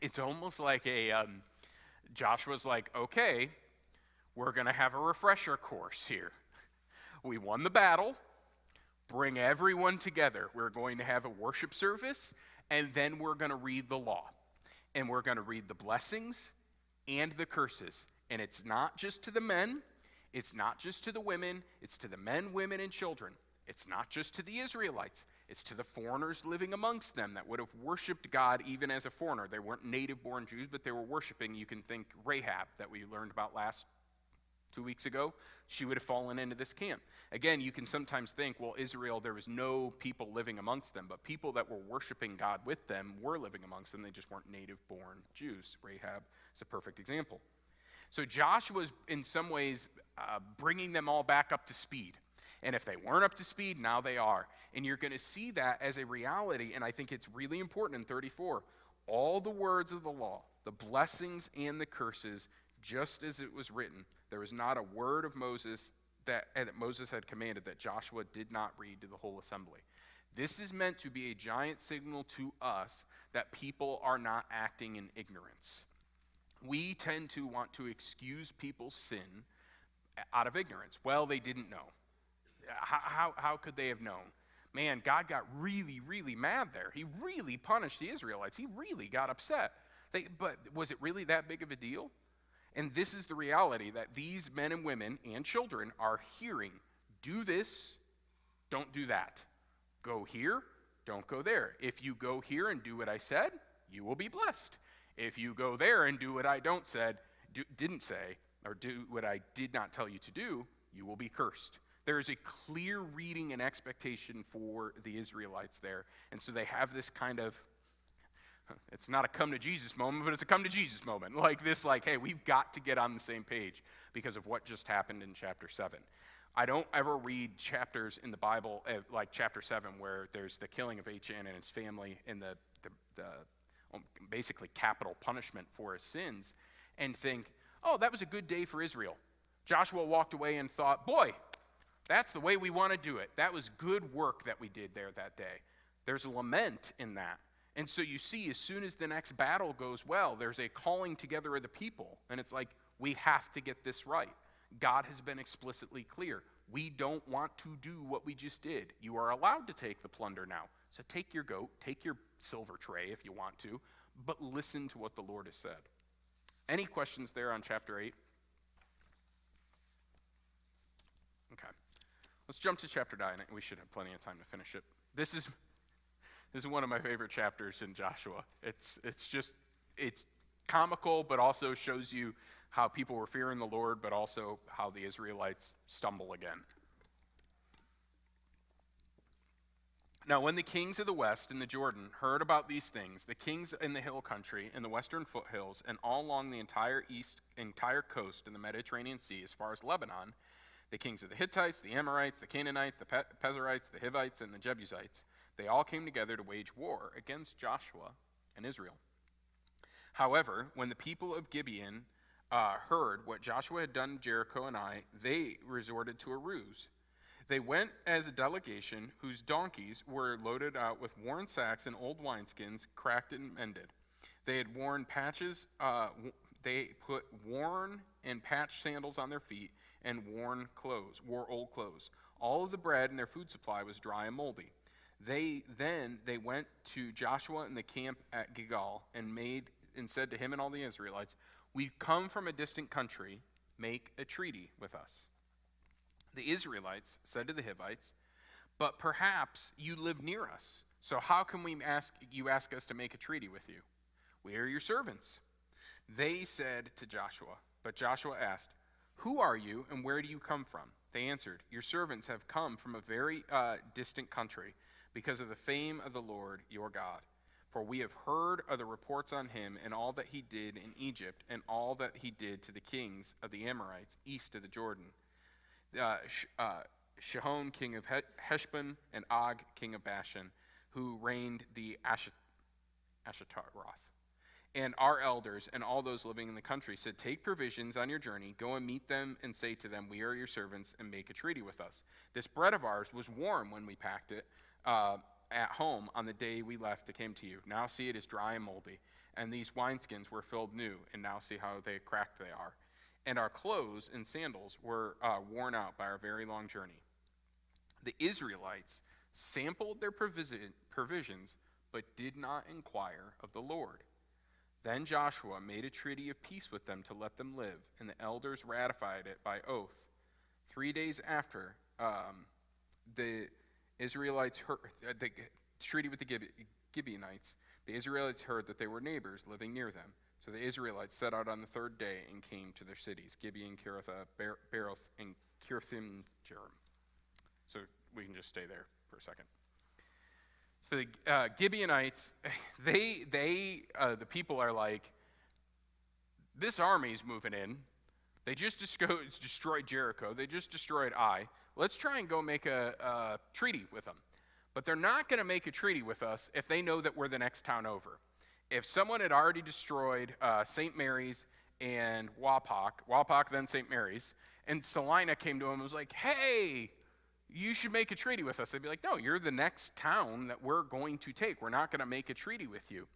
It's almost like Joshua's like, okay, we're going to have a refresher course here. We won the battle. Bring everyone together. We're going to have a worship service, and then we're going to read the law. And we're going to read the blessings and the curses. And it's not just to the men. It's not just to the women. It's to the men, women, and children. It's not just to the Israelites. It's to the foreigners living amongst them that would have worshiped God even as a foreigner. They weren't native-born Jews, but they were worshiping. You can think Rahab that we learned about 2 weeks ago. She would have fallen into this camp. Again, you can sometimes think, well, Israel, there was no people living amongst them, but people that were worshiping God with them were living amongst them. They just weren't native-born Jews. Rahab is a perfect example. So Joshua's, in some ways, bringing them all back up to speed. And if they weren't up to speed, now they are. And you're going to see that as a reality, and I think it's really important in 34. All the words of the law, the blessings and the curses, just as it was written. There was not a word of Moses that Moses had commanded that Joshua did not read to the whole assembly. This is meant to be a giant signal to us that people are not acting in ignorance. We tend to want to excuse people's sin out of ignorance. Well, they didn't know. How could they have known? Man, God got really, really mad there. He really punished the Israelites. He really got upset. But was it really that big of a deal? And this is the reality that these men and women and children are hearing. Do this, don't do that. Go here, don't go there. If you go here and do what I said, you will be blessed. If you go there and do what I didn't say, or do what I did not tell you to do, you will be cursed. There is a clear reading and expectation for the Israelites there. And so they have this kind of, it's not a come to Jesus moment, but it's a come to Jesus moment. Like this, hey, we've got to get on the same page because of what just happened in chapter 7. I don't ever read chapters in the Bible, like chapter 7, where there's the killing of Achan and his family and the basically capital punishment for his sins, and think, oh, that was a good day for Israel. Joshua walked away and thought, boy, that's the way we want to do it. That was good work that we did there that day. There's a lament in that. And so you see, as soon as the next battle goes well, there's a calling together of the people. And it's like, we have to get this right. God has been explicitly clear. We don't want to do what we just did. You are allowed to take the plunder now. So take your goat, take your silver tray if you want to, but listen to what the Lord has said. Any questions there on chapter 8? Okay. Let's jump to chapter 9. We should have plenty of time to finish it. This is one of my favorite chapters in Joshua. It's comical, but also shows you how people were fearing the Lord, but also how the Israelites stumble again. Now, when the kings of the west and the Jordan heard about these things, the kings in the hill country, in the western foothills, and all along the entire coast in the Mediterranean Sea, as far as Lebanon, the kings of the Hittites, the Amorites, the Canaanites, the Perizzites, the Hivites, and the Jebusites, they all came together to wage war against Joshua and Israel. However, when the people of Gibeon heard what Joshua had done to Jericho and Ai, they resorted to a ruse. They went as a delegation whose donkeys were loaded out with worn sacks and old wineskins, cracked and mended. They had worn patches. They put worn and patched sandals on their feet and wore old clothes. All of the bread in their food supply was dry and moldy. They went to Joshua in the camp at Gilgal and said to him and all the Israelites, "We come from a distant country. Make a treaty with us." The Israelites said to the Hivites, "But perhaps you live near us. So how can we ask us to make a treaty with you? We are your servants." They said to Joshua, but Joshua asked, "Who are you and where do you come from?" They answered, "Your servants have come from a very distant country because of the fame of the Lord your God. For we have heard of the reports on him and all that he did in Egypt and all that he did to the kings of the Amorites east of the Jordan, Sihon king of Heshbon and Og king of Bashan, who reigned the Ashtaroth. And our elders and all those living in the country said, take provisions on your journey, go and meet them and say to them, we are your servants, and make a treaty with us. This bread of ours was warm when we packed it at home on the day we left and came to you. Now see, it is dry and moldy. And these wineskins were filled new, and now see how cracked they are. And our clothes and sandals were worn out by our very long journey. The Israelites sampled their provisions, but did not inquire of the Lord. Then Joshua made a treaty of peace with them to let them live, and the elders ratified it by oath. 3 days after the Israelites heard the treaty with the Gibeonites, the Israelites heard that they were neighbors living near them. So the Israelites set out on the third day and came to their cities, Gibeon, Kiritha, Beeroth, and Kirthim-Jearim. So we can just stay there for a second. So the Gibeonites, the people are like, this army's moving in. They just destroyed Jericho. They just destroyed Ai. Let's try and go make a treaty with them. But they're not going to make a treaty with us if they know that we're the next town over. If someone had already destroyed St. Mary's and Wapak then St. Mary's, and Salina came to him and was like, hey, you should make a treaty with us. They'd be like, no, you're the next town that we're going to take. We're not going to make a treaty with you.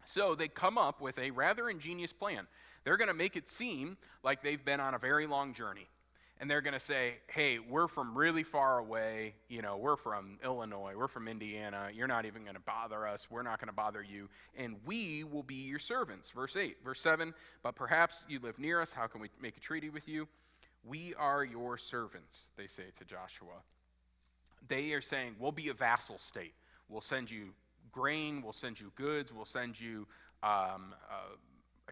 So they come up with a rather ingenious plan. They're going to make it seem like they've been on a very long journey. And they're going to say, hey, we're from really far away. You know, we're from Illinois. We're from Indiana. You're not even going to bother us. We're not going to bother you. And we will be your servants. Verse 8. Verse 7, but perhaps you live near us. How can we make a treaty with you? We are your servants, they say to Joshua. They are saying, we'll be a vassal state. We'll send you grain. We'll send you goods. We'll send you a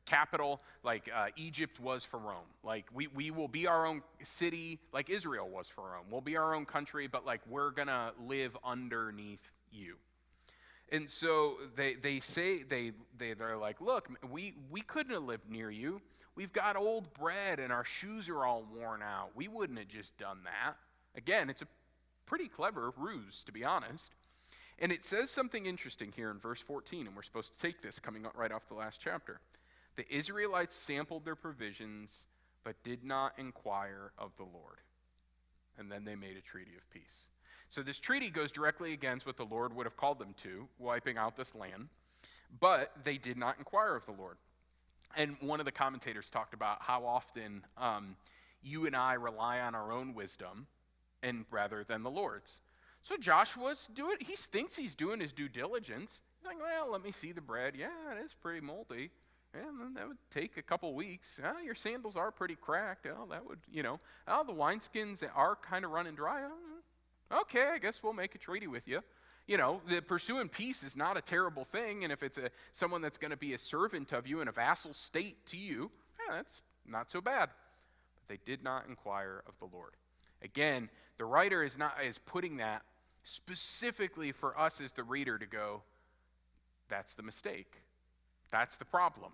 capital like Egypt was for Rome. Like we will be our own city like Israel was for Rome. We'll be our own country, but like we're going to live underneath you. And so they say, they're like, look, we couldn't have lived near you. We've got old bread and our shoes are all worn out. We wouldn't have just done that. Again, it's a pretty clever ruse, to be honest. And it says something interesting here in verse 14, and we're supposed to take this coming right off the last chapter. The Israelites sampled their provisions, but did not inquire of the Lord. And then they made a treaty of peace. So this treaty goes directly against what the Lord would have called them to, wiping out this land. But they did not inquire of the Lord. And one of the commentators talked about how often you and I rely on our own wisdom and rather than the Lord's. So Joshua's doing, he thinks he's doing his due diligence. He's like, well, let me see the bread. Yeah, it is pretty moldy. Yeah, that would take a couple weeks. Your sandals are pretty cracked. That would, the wineskins are kind of running dry. Okay, I guess we'll make a treaty with you. The pursuing peace is not a terrible thing, and if it's someone that's going to be a servant of you and a vassal state to you, that's not so bad. But they did not inquire of the Lord. Again, the writer is putting that specifically for us as the reader to go, that's the mistake. That's the problem.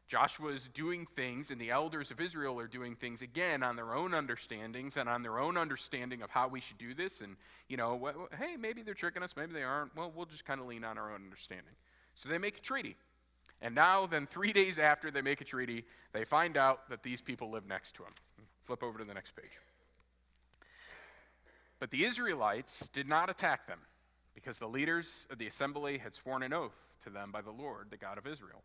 Joshua is doing things, and the elders of Israel are doing things, again, on their own understandings and on their own understanding of how we should do this. And, hey, maybe they're tricking us, maybe they aren't. Well, we'll just kind of lean on our own understanding. So they make a treaty. And now, then 3 days after they make a treaty, they find out that these people live next to them. Flip over to the next page. But the Israelites did not attack them because the leaders of the assembly had sworn an oath to them by the Lord, the God of Israel.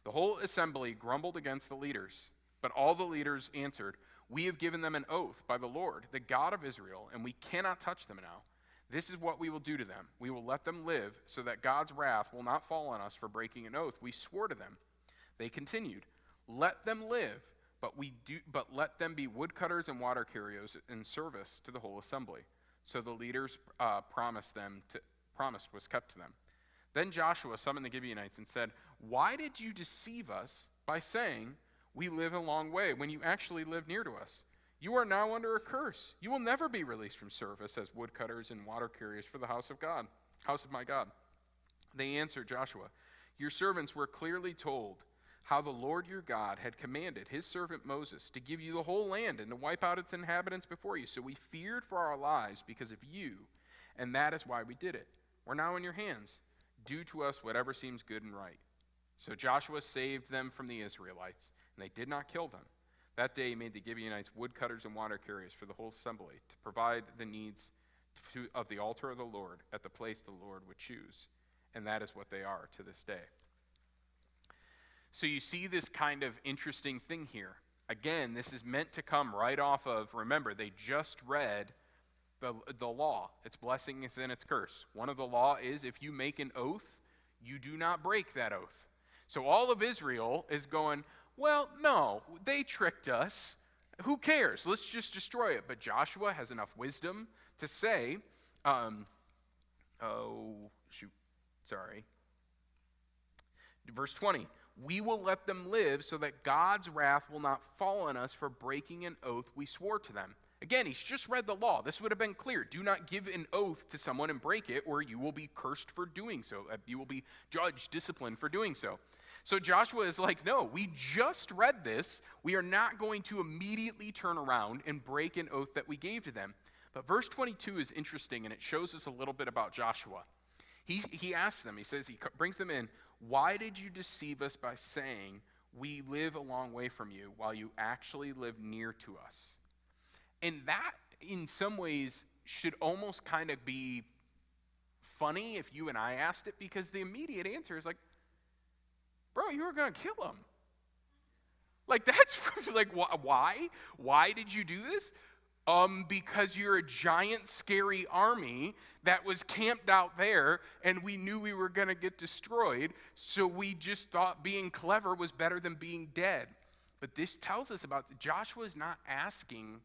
The whole assembly grumbled against the leaders, but all the leaders answered, we have given them an oath by the Lord, the God of Israel, and we cannot touch them now. This is what we will do to them. We will let them live so that God's wrath will not fall on us for breaking an oath we swore to them. They continued, let them live, but let them be woodcutters and water carriers in service to the whole assembly. So the leaders' promise was kept to them. Then Joshua summoned the Gibeonites and said, why did you deceive us by saying, we live a long way, when you actually live near to us? You are now under a curse. You will never be released from service as woodcutters and water carriers for the house of God, house of my God. They answered Joshua, your servants were clearly told how the Lord your God had commanded his servant Moses to give you the whole land and to wipe out its inhabitants before you. So we feared for our lives because of you, and that is why we did it. We're now in your hands. Do to us whatever seems good and right. So Joshua saved them from the Israelites, and they did not kill them. That day he made the Gibeonites woodcutters and water carriers for the whole assembly to provide the needs of the altar of the Lord at the place the Lord would choose. And that is what they are to this day. So you see this kind of interesting thing here. Again, this is meant to come right off of, remember, they just read the law. Its blessing is in its curse. One of the law is if you make an oath, you do not break that oath. So all of Israel is going, well, no, they tricked us. Who cares? Let's just destroy it. But Joshua has enough wisdom to say, Verse 20, we will let them live so that God's wrath will not fall on us for breaking an oath we swore to them. Again, he's just read the law. This would have been clear. Do not give an oath to someone and break it, or you will be cursed for doing so. You will be judged, disciplined for doing so. So Joshua is like, no, we just read this. We are not going to immediately turn around and break an oath that we gave to them. But verse 22 is interesting, and it shows us a little bit about Joshua. He asks them, he says, he brings them in, why did you deceive us by saying, we live a long way from you, while you actually live near to us? And that, in some ways, should almost kind of be funny if you and I asked it, because the immediate answer is like, bro, you were going to kill him. Like, that's, like, why? Why did you do this? Because you're a giant, scary army that was camped out there, and we knew we were going to get destroyed, so we just thought being clever was better than being dead. But this tells us about, Joshua is not asking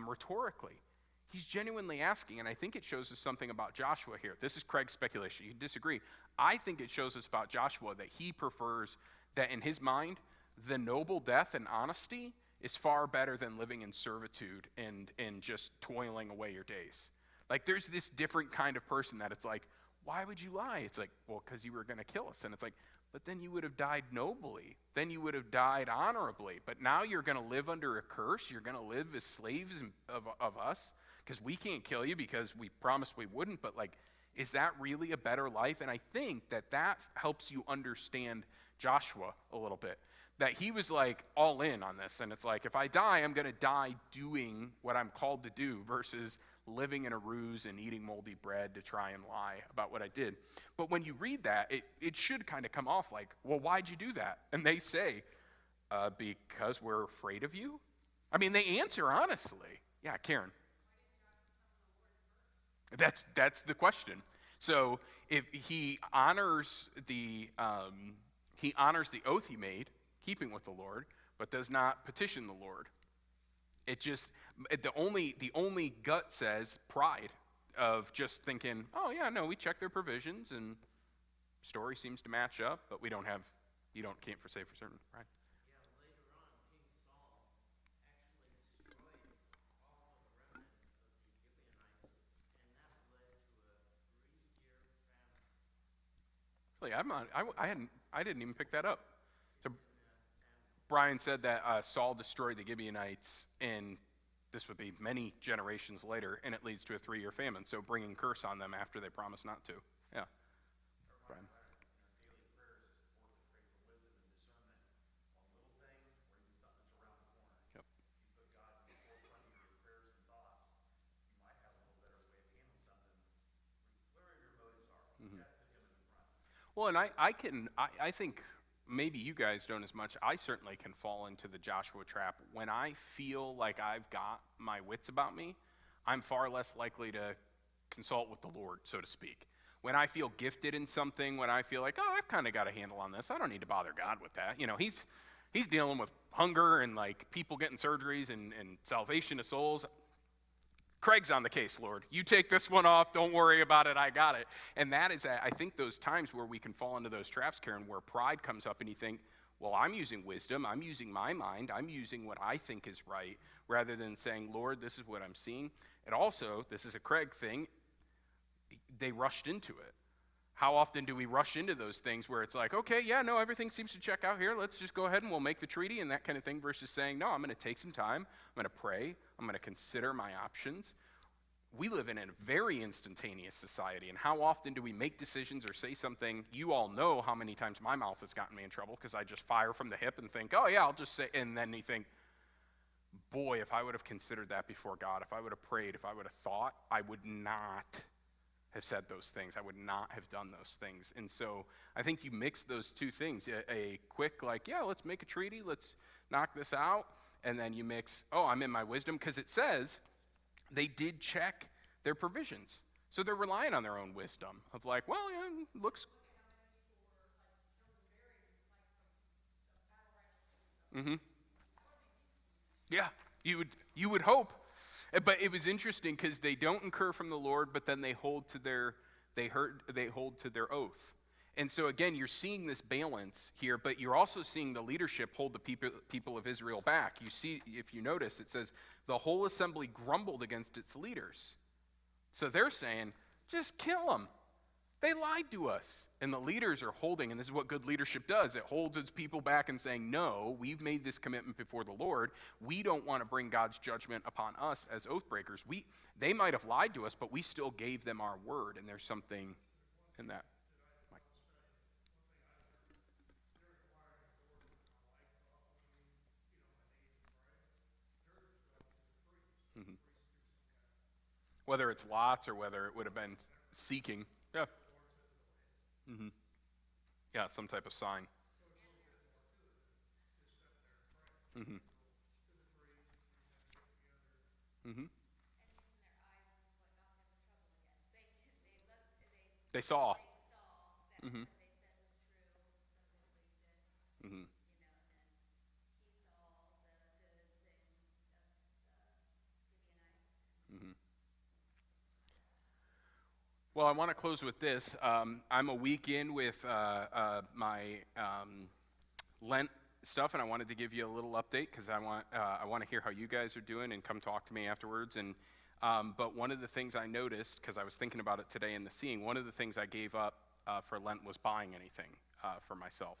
rhetorically. He's genuinely asking, and I think it shows us something about Joshua here. This is Craig's speculation. You can disagree. I think it shows us about Joshua that he prefers that in his mind, the noble death and honesty is far better than living in servitude and just toiling away your days. Like, there's this different kind of person that it's like, why would you lie? It's like, well, because you were going to kill us. And it's like, but then you would have died nobly. Then you would have died honorably. But now you're going to live under a curse. You're going to live as slaves of us because we can't kill you because we promised we wouldn't. But, like, is that really a better life? And I think that helps you understand Joshua a little bit. That he was like all in on this. And it's like, if I die, I'm going to die doing what I'm called to do versus living in a ruse and eating moldy bread to try and lie about what I did. But when you read that, it should kind of come off like, well, why'd you do that? And they say, because we're afraid of you? I mean, they answer honestly. Yeah, Karen. That's the question. So if he honors the oath he made, keeping with the Lord, but does not petition the Lord. It just, the only gut says pride of just thinking, oh yeah, no, we checked their provisions and story seems to match up, but you can't say for certain, right? Yeah, later on, King Saul actually destroyed all of the remnant of the Gibeonites, and that led to a 3-year famine. I didn't even pick that up. So Brian said that Saul destroyed the Gibeonites, and this would be many generations later, and it leads to a 3-year famine. So bringing curse on them after they promised not to. Yeah. Brian. Yep. Well, and I think maybe you guys don't as much. I certainly can fall into the Joshua trap. When I feel like I've got my wits about me, I'm far less likely to consult with the Lord, so to speak. When I feel gifted in something, when I feel like, oh, I've kind of got a handle on this, I don't need to bother God with that. You know, he's dealing with hunger and like people getting surgeries and salvation of souls. Craig's on the case, Lord. You take this one off. Don't worry about it. I got it. And that is, I think, those times where we can fall into those traps, Karen, where pride comes up and you think, well, I'm using wisdom, I'm using my mind, I'm using what I think is right, rather than saying, Lord, this is what I'm seeing. And also, this is a Craig thing, they rushed into it. How often do we rush into those things where it's like, okay, yeah, no, everything seems to check out here. Let's just go ahead and we'll make the treaty and that kind of thing, versus saying, no, I'm going to take some time. I'm going to pray. I'm going to consider my options. We live in a very instantaneous society, and how often do we make decisions or say something? You all know how many times my mouth has gotten me in trouble because I just fire from the hip and think, oh, yeah, I'll just say, and then you think, boy, if I would have considered that before God, if I would have prayed, if I would have thought, I would not have said those things. I would not have done those things. And so I think you mix those two things, a quick like, yeah, let's make a treaty, let's knock this out, and then you mix, oh, I'm in my wisdom, because it says they did check their provisions. So they're relying on their own wisdom of like, well, yeah, looks. Mm-hmm. Yeah, you would hope. But it was interesting because they don't incur from the Lord, but then they hold to their oath. And so again, you're seeing this balance here, but you're also seeing the leadership hold the people of Israel back. You see, if you notice, it says the whole assembly grumbled against its leaders. So they're saying, just kill them. They lied to us. And the leaders are holding, and this is what good leadership does. It holds its people back and saying, no, we've made this commitment before the Lord. We don't want to bring God's judgment upon us as oath breakers. They might have lied to us, but we still gave them our word, and there's something in that. Mm-hmm. Whether it's lots or whether it would have been seeking. Yeah. Mm-hmm. Yeah, some type of sign. Mm-hmm. Mm-hmm. They saw. Mm-hmm. Mm-hmm. Mm-hmm. Well, I want to close with this. I'm a week in with my Lent stuff, and I wanted to give you a little update because I want to hear how you guys are doing and come talk to me afterwards. And but one of the things I noticed, because I was thinking about it today in the seeing, one of the things I gave up for Lent was buying anything for myself.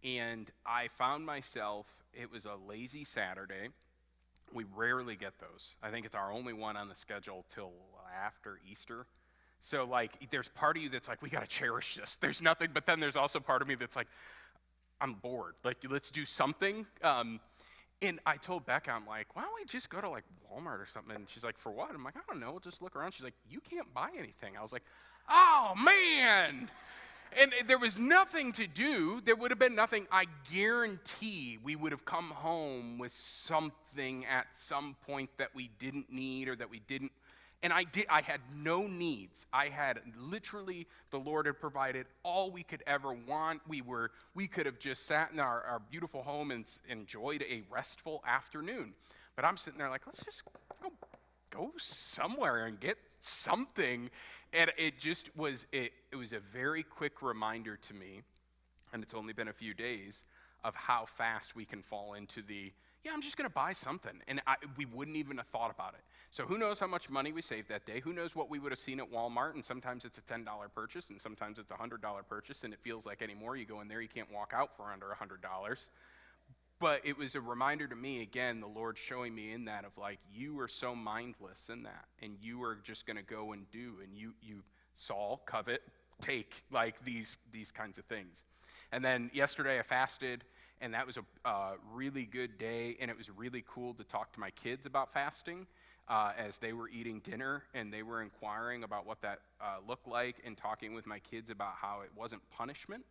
And I found myself, it was a lazy Saturday. We rarely get those. I think it's our only one on the schedule till after Easter. So, like, there's part of you that's like, we got to cherish this. There's nothing, but then there's also part of me that's like, I'm bored. Like, let's do something. And I told Becca, I'm like, why don't we just go to, like, Walmart or something? And she's like, for what? I'm like, I don't know. We'll just look around. She's like, you can't buy anything. I was like, oh, man. And there was nothing to do. There would have been nothing. I guarantee we would have come home with something at some point that we didn't need or that we didn't. And I had no needs. I had literally, the Lord had provided all we could ever want. We could have just sat in our beautiful home and enjoyed a restful afternoon. But I'm sitting there like, let's just go somewhere and get something. And it just was, it was a very quick reminder to me, and it's only been a few days, of how fast we can fall into I'm just going to buy something. And we wouldn't even have thought about it. So who knows how much money we saved that day? Who knows what we would have seen at Walmart? And sometimes it's a $10 purchase, and sometimes it's a $100 purchase, and it feels like anymore you go in there, you can't walk out for under $100. But it was a reminder to me, again, the Lord showing me in that of like, you were so mindless in that, and you were just going to go and do, and you saw, covet, take, like these kinds of things. And then yesterday I fasted, and that was a really good day, and it was really cool to talk to my kids about fasting as they were eating dinner, and they were inquiring about what that looked like, and talking with my kids about how it wasn't punishment,